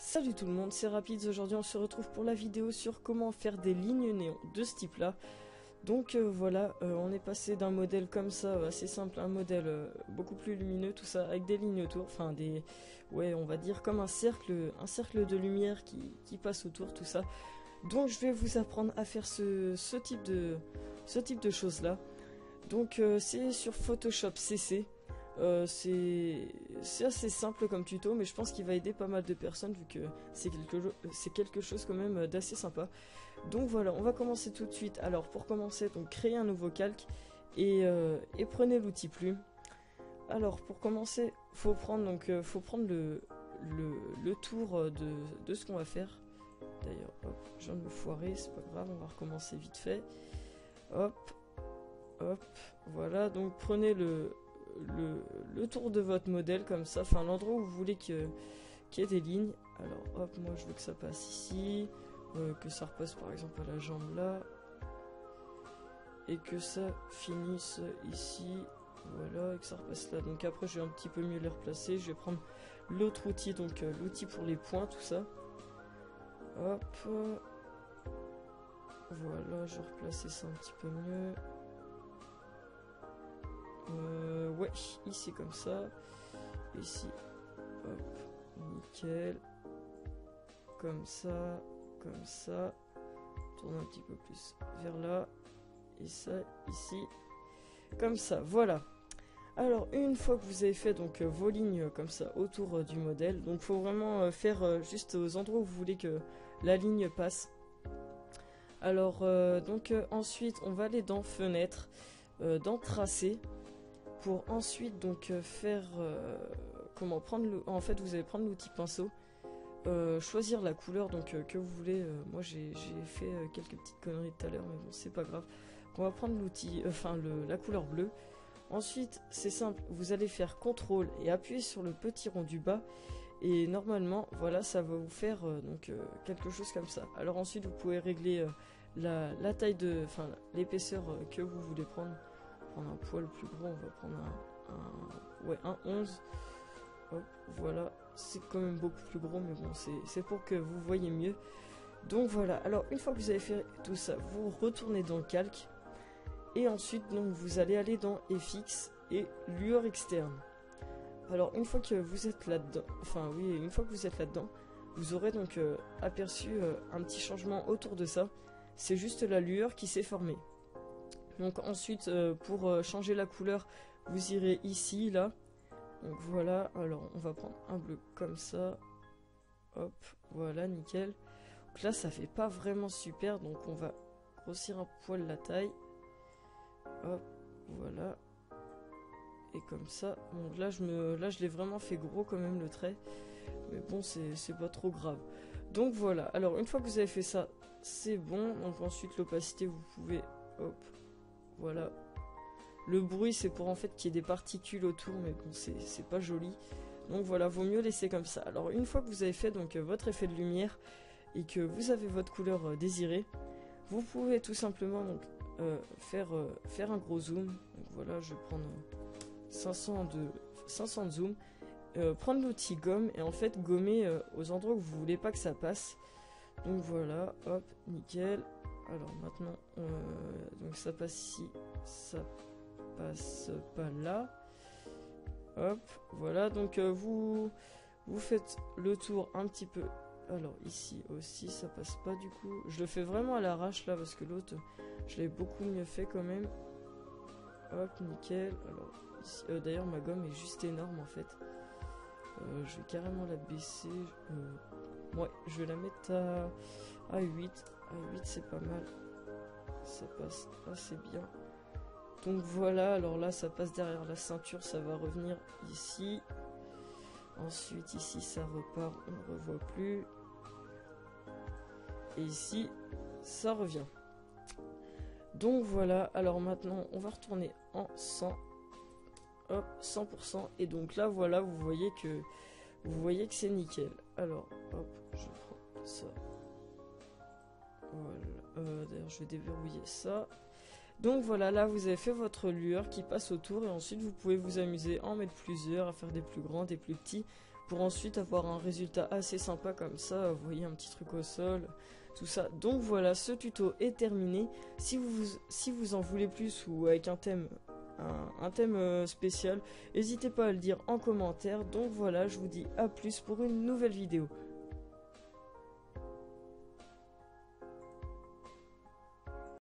Salut tout le monde, c'est Rapids. Aujourd'hui on se retrouve pour la vidéo sur comment faire des lignes néons de ce type là. Donc voilà, on est passé d'un modèle comme ça, assez simple, un modèle beaucoup plus lumineux, tout ça, avec des lignes autour, enfin des... Ouais, on va dire comme un cercle de lumière qui passe autour, tout ça. Donc je vais vous apprendre à faire ce type de choses là. Donc c'est sur Photoshop CC. C'est assez simple comme tuto, mais je pense qu'il va aider pas mal de personnes vu que c'est quelque chose quand même d'assez sympa. Donc voilà, on va commencer tout de suite. Alors pour commencer, donc créez un nouveau calque et prenez l'outil plume. Alors pour commencer, faut prendre le tour de ce qu'on va faire. D'ailleurs, hop, je viens de me foirer, c'est pas grave, on va recommencer vite fait. Hop, hop, voilà, donc prenez le tour de votre modèle comme ça, enfin l'endroit où vous voulez qu'il y ait des lignes. Alors hop, moi je veux que ça passe ici, que ça repasse par exemple à la jambe là, et que ça finisse ici, voilà, et que ça repasse là. Donc après je vais un petit peu mieux les replacer, je vais prendre l'autre outil, donc l'outil pour les points, tout ça. Hop, voilà, je vais replacer ça un petit peu mieux. Ouais, ici comme ça, ici, hop, nickel, comme ça, tourne un petit peu plus vers là, et ça, ici, comme ça, voilà. Alors, une fois que vous avez fait donc vos lignes comme ça autour du modèle, donc faut vraiment faire juste aux endroits où vous voulez que la ligne passe. Alors, ensuite, on va aller dans Fenêtre, dans Tracé. Pour ensuite donc faire comment prendre le... En fait vous allez prendre l'outil pinceau, choisir la couleur donc que vous voulez. Moi j'ai fait quelques petites conneries tout à l'heure, mais bon c'est pas grave. On va prendre l'outil, la couleur bleue. Ensuite c'est simple, vous allez faire CTRL et appuyer sur le petit rond du bas et normalement voilà ça va vous faire quelque chose comme ça. Alors ensuite vous pouvez régler la taille de, enfin l'épaisseur que vous voulez prendre. Un poil plus gros, on va prendre un 11. Hop, voilà, c'est quand même beaucoup plus gros, mais bon, c'est pour que vous voyez mieux. Donc voilà, alors une fois que vous avez fait tout ça, vous retournez dans le calque. Et ensuite, donc, vous allez aller dans FX et lueur externe. Alors une fois que vous êtes là-dedans, une fois que vous êtes là-dedans, vous aurez donc aperçu un petit changement autour de ça. C'est juste la lueur qui s'est formée. Donc ensuite pour changer la couleur vous irez ici là, donc voilà. Alors on va prendre un bleu comme ça, hop, voilà, nickel. Donc là ça fait pas vraiment super, donc on va grossir un poil la taille, hop, voilà, et comme ça. Donc là je l'ai vraiment fait gros quand même le trait, mais bon c'est pas trop grave. Donc voilà, alors une fois que vous avez fait ça c'est bon. Donc ensuite l'opacité vous pouvez, hop, voilà. Le bruit c'est pour en fait qu'il y ait des particules autour, mais bon c'est pas joli. Donc voilà, vaut mieux laisser comme ça. Alors une fois que vous avez fait donc votre effet de lumière et que vous avez votre couleur désirée, vous pouvez tout simplement donc faire un gros zoom. Donc voilà, je vais prendre 500 de zoom, prendre l'outil gomme et en fait gommer aux endroits où vous voulez pas que ça passe. Donc voilà, hop, nickel. Alors maintenant, donc ça passe ici, ça passe pas là. Hop, voilà, donc vous faites le tour un petit peu. Alors ici aussi, ça passe pas du coup. Je le fais vraiment à l'arrache là, parce que l'autre, je l'ai beaucoup mieux fait quand même. Hop, nickel. Alors ici, d'ailleurs ma gomme est juste énorme en fait. Je vais carrément la baisser. Ouais, je vais la mettre à 8. À 8 c'est pas mal. Ça passe assez bien. Donc voilà, alors là ça passe derrière la ceinture, ça va revenir ici. Ensuite ici ça repart, on ne revoit plus. Et ici ça revient. Donc voilà, alors maintenant on va retourner en 100. Hop, 100%. Et donc là voilà, vous voyez que c'est nickel. Alors hop, je prends ça. Voilà, d'ailleurs je vais déverrouiller ça. Donc voilà, là vous avez fait votre lueur qui passe autour et ensuite vous pouvez vous amuser à en mettre plusieurs, à faire des plus grands, des plus petits. pour ensuite avoir un résultat assez sympa comme ça. Vous voyez, un petit truc au sol, tout ça. Donc voilà, ce tuto est terminé. Si vous en voulez plus ou avec un thème spécial, n'hésitez pas à le dire en commentaire. Donc voilà, je vous dis à plus pour une nouvelle vidéo.